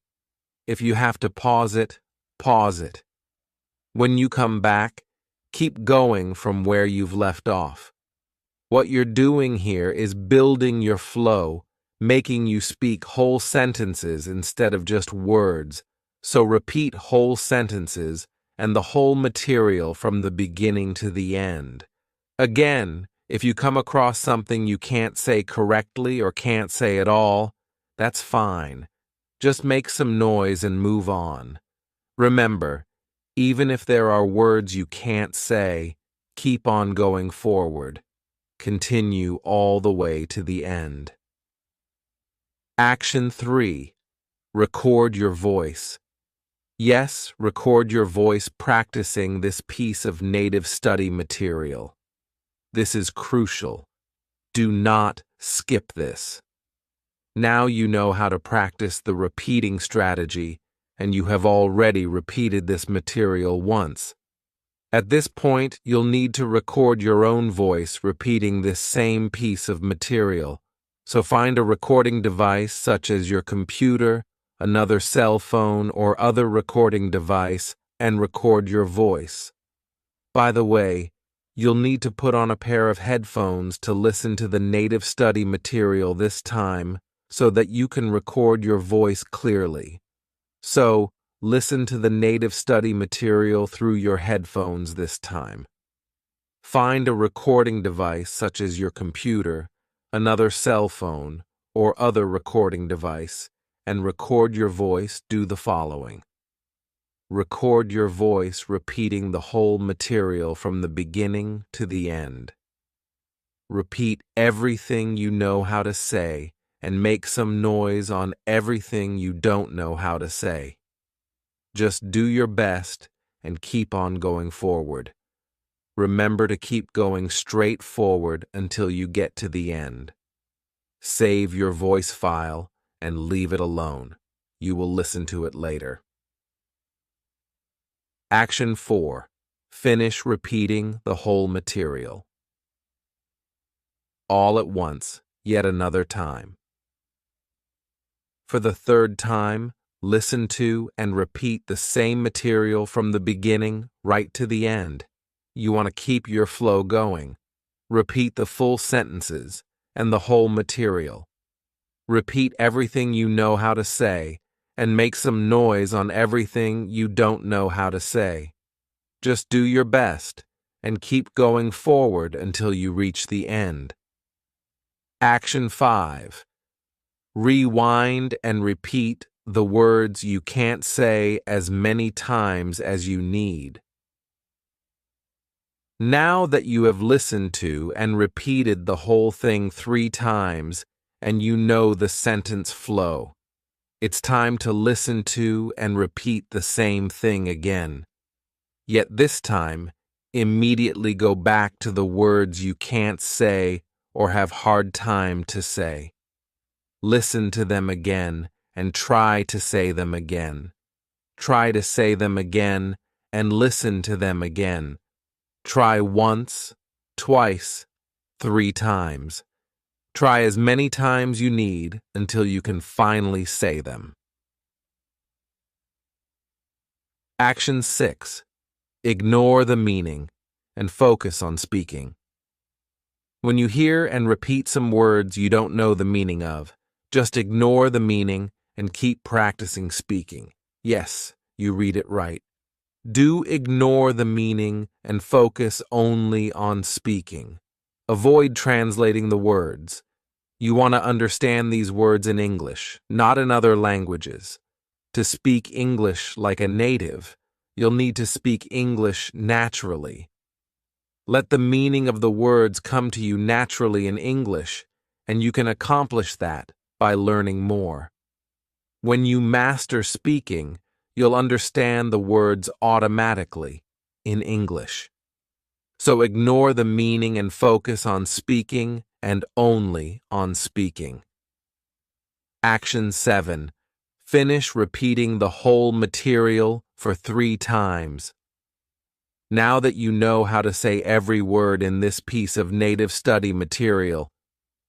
If you have to pause it, pause it. When you come back, keep going from where you've left off. What you're doing here is building your flow, making you speak whole sentences instead of just words. So repeat whole sentences and the whole material from the beginning to the end. Again, if you come across something you can't say correctly or can't say at all, that's fine. Just make some noise and move on. Remember, even if there are words you can't say, keep on going forward. Continue all the way to the end. Action 3. Record your voice. Yes, record your voice practicing this piece of native study material. This is crucial. Do not skip this. Now you know how to practice the repeating strategy, and you have already repeated this material once. At this point, you'll need to record your own voice repeating this same piece of material. So find a recording device such as your computer, another cell phone, or other recording device and record your voice. By the way, you'll need to put on a pair of headphones to listen to the native study material this time so that you can record your voice clearly. So, listen to the native study material through your headphones this time. Find a recording device such as your computer, another cell phone, or other recording device, and record your voice. Do the following. Record your voice repeating the whole material from the beginning to the end. Repeat everything you know how to say and make some noise on everything you don't know how to say. Just do your best and keep on going forward. Remember to keep going straight forward until you get to the end. Save your voice file and leave it alone. You will listen to it later. Action 4. Finish repeating the whole material. All at once, yet another time. For the third time, listen to and repeat the same material from the beginning right to the end. You want to keep your flow going. Repeat the full sentences and the whole material. Repeat everything you know how to say and make some noise on everything you don't know how to say. Just do your best and keep going forward until you reach the end. Action 5. Rewind and repeat the words you can't say as many times as you need. Now that you have listened to and repeated the whole thing 3 times and you know the sentence flow, it's time to listen to and repeat the same thing again. Yet this time, immediately go back to the words you can't say or have hard time to say. Listen to them again and try to say them again. Try to say them again and listen to them again. Try once, twice, 3 times. Try as many times you need until you can finally say them. Action 6. Ignore the meaning and focus on speaking. When you hear and repeat some words you don't know the meaning of, just ignore the meaning and keep practicing speaking. Yes, you read it right. Do ignore the meaning and focus only on speaking. Avoid translating the words. You want to understand these words in English, not in other languages. To speak English like a native, you'll need to speak English naturally. Let the meaning of the words come to you naturally in English, and you can accomplish that by learning more. When you master speaking, you'll understand the words automatically in English. So ignore the meaning and focus on speaking and only on speaking. Action 7. Finish repeating the whole material for 3 times. Now that you know how to say every word in this piece of native study material,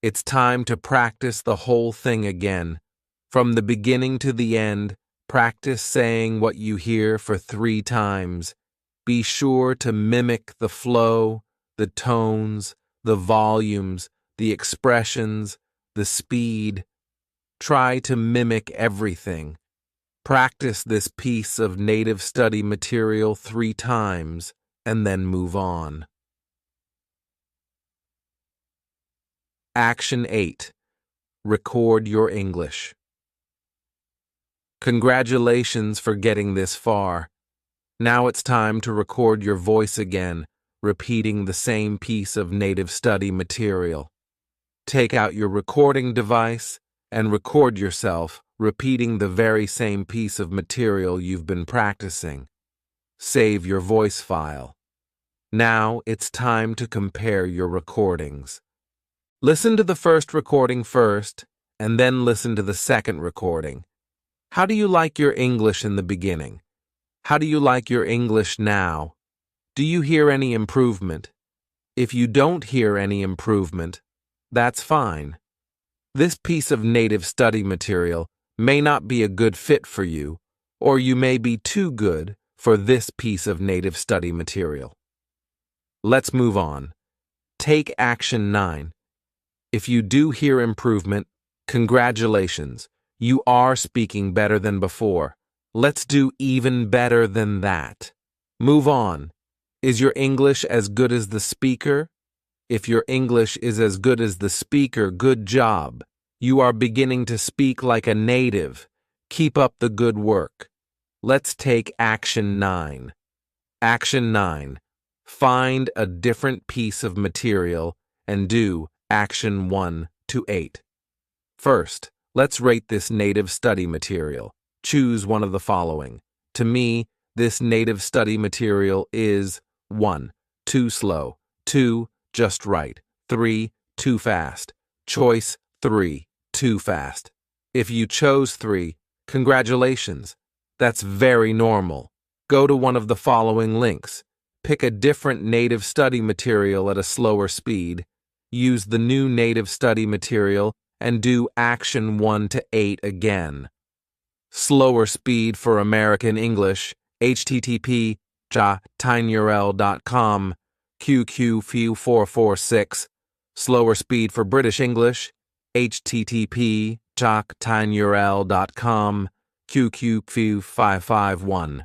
it's time to practice the whole thing again. From the beginning to the end, practice saying what you hear for 3 times. Be sure to mimic the flow, the tones, the volumes, the expressions, the speed. Try to mimic everything. Practice this piece of native study material 3 times and then move on. Action 8. Record your English. Congratulations for getting this far. Now it's time to record your voice again, repeating the same piece of native study material. Take out your recording device and record yourself repeating the very same piece of material you've been practicing. Save your voice file. Now it's time to compare your recordings. Listen to the first recording first, and then listen to the second recording. How do you like your English in the beginning? How do you like your English now? Do you hear any improvement? If you don't hear any improvement, that's fine. This piece of native study material may not be a good fit for you, or you may be too good for this piece of native study material. Let's move on. Take action 9. If you do hear improvement, congratulations. You are speaking better than before. Let's do even better than that. Move on. Is your English as good as the speaker? If your English is as good as the speaker, good job. You are beginning to speak like a native. Keep up the good work. Let's take action 9. Action 9. Find a different piece of material and do action 1 to 8. First, let's rate this native study material. Choose one of the following. To me, this native study material is 1. Too slow. 2. Just right. 3. Too fast. Choice 3. Too fast. If you chose 3, congratulations. That's very normal. Go to one of the following links. Pick a different native study material at a slower speed. Use the new native study material and do action 1 to 8 again. Slower speed for American English, http://tinyurl.com, QQ446. Slower speed for British English, http://tinyurl.com, QQ551.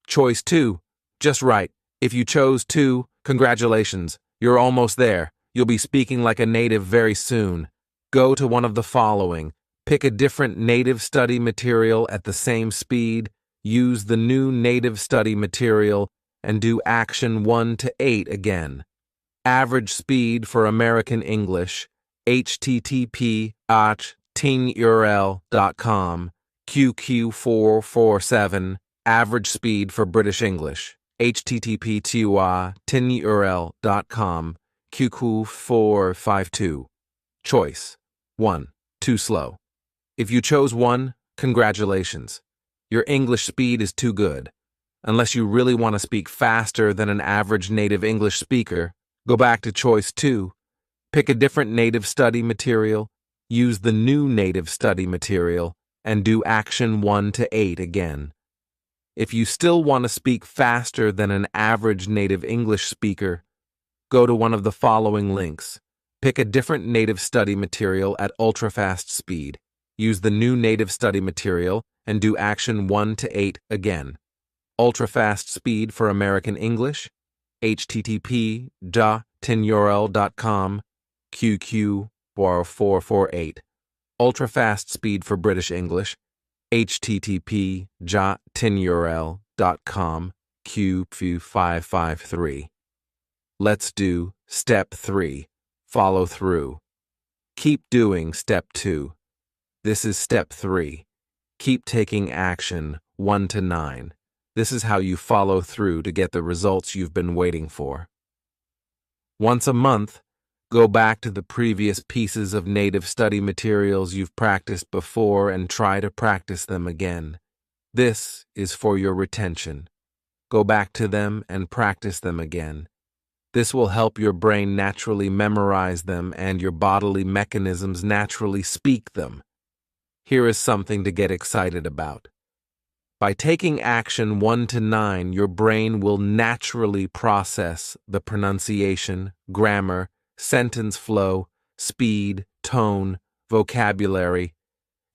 Choice 2, just right. If you chose 2, congratulations. You're almost there. You'll be speaking like a native very soon. Go to one of the following. Pick a different native study material at the same speed. Use the new native study material and do action 1 to 8 again. Average speed for American English, http://tinyurl.com, QQ447. Average speed for British English, http://tinyurl.com, QQ452. Choice 1. Too slow. If you chose 1, congratulations. Your English speed is too good. Unless you really want to speak faster than an average native English speaker, go back to choice 2. Pick a different native study material, use the new native study material, and do action 1 to 8 again. If you still want to speak faster than an average native English speaker, go to one of the following links. Pick a different native study material at ultra-fast speed. Use the new native study material and do action 1 to 8 again. Ultra-fast speed for American English, http://tinyurl.com, QQ448. Ultra-fast speed for British English, http://tinyurl.com, QQ553. Let's do step 3. Follow through. Keep doing step 2. This is step 3. Keep taking action 1 to 9. This is how you follow through to get the results you've been waiting for. Once a month, Go back to the previous pieces of native study materials you've practiced before and try to practice them again. This is for your retention. Go back to them and practice them again. This will help your brain naturally memorize them and your bodily mechanisms naturally speak them. Here is something to get excited about. By taking action 1 to 9, your brain will naturally process the pronunciation, grammar, sentence flow, speed, tone, vocabulary,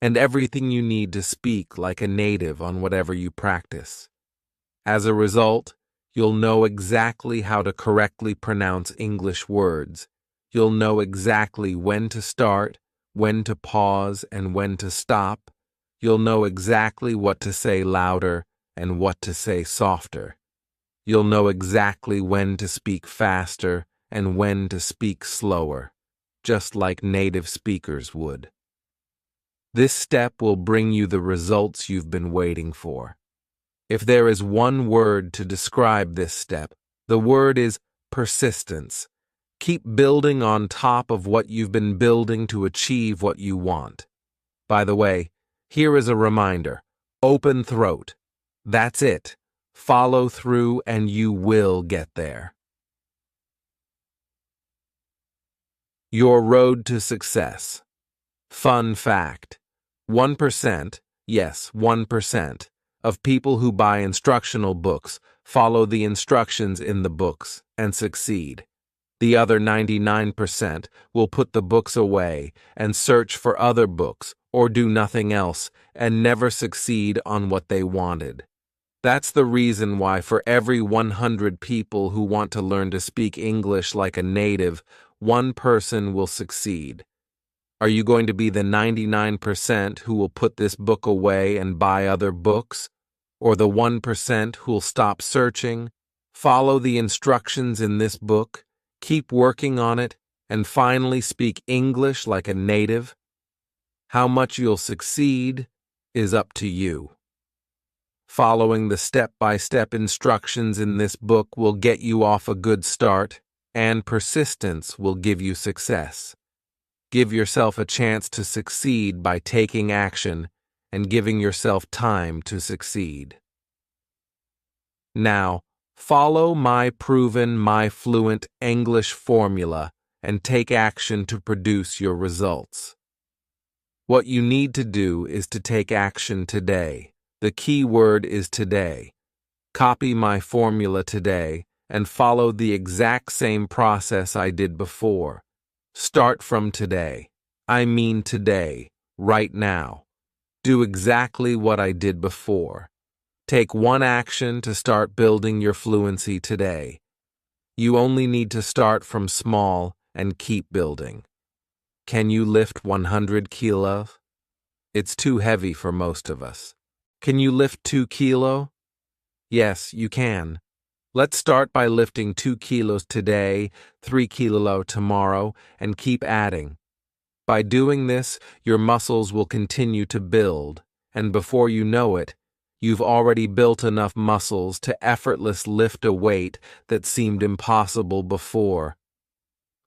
and everything you need to speak like a native on whatever you practice. As a result, you'll know exactly how to correctly pronounce English words. You'll know exactly when to start, when to pause, and when to stop. You'll know exactly what to say louder and what to say softer. You'll know exactly when to speak faster and when to speak slower, just like native speakers would. This step will bring you the results you've been waiting for. If there is one word to describe this step, the word is persistence. Keep building on top of what you've been building to achieve what you want. By the way, here is a reminder. Open throat. That's it. Follow through and you will get there. Your road to success. Fun fact. 1%, yes, 1%, of people who buy instructional books follow the instructions in the books and succeed. The other 99% will put the books away and search for other books or do nothing else and never succeed on what they wanted. That's the reason why for every 100 people who want to learn to speak English like a native, one person will succeed. Are you going to be the 99% who will put this book away and buy other books? Or the 1% who'll stop searching, follow the instructions in this book, keep working on it, and finally speak English like a native? How much you'll succeed is up to you. Following the step-by-step instructions in this book will get you off a good start, and persistence will give you success. Give yourself a chance to succeed by taking action and giving yourself time to succeed. Now, follow my proven, my fluent English formula and take action to produce your results. What you need to do is to take action today. The key word is today. Copy my formula today and follow the exact same process I did before. Start from today. I mean today, right now. Do exactly what I did before. Take one action to start building your fluency today. You only need to start from small and keep building. Can you lift 100 kilos? It's too heavy for most of us. Can you lift 2 kilos? Yes, you can. Let's start by lifting 2 kilos today, 3 kilos tomorrow, and keep adding. By doing this, your muscles will continue to build, and before you know it, you've already built enough muscles to effortlessly lift a weight that seemed impossible before.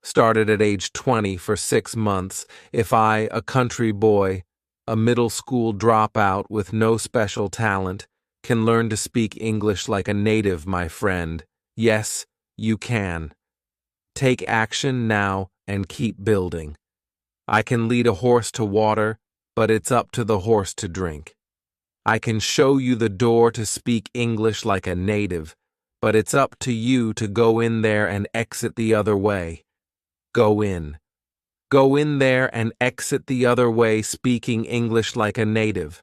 Started at age 20 for 6 months, if I, a country boy, a middle school dropout with no special talent, can learn to speak English like a native, my friend. Yes, you can. Take action now and keep building. I can lead a horse to water, but it's up to the horse to drink. I can show you the door to speak English like a native, but it's up to you to go in there and exit the other way. Go in. Go in there and exit the other way speaking English like a native.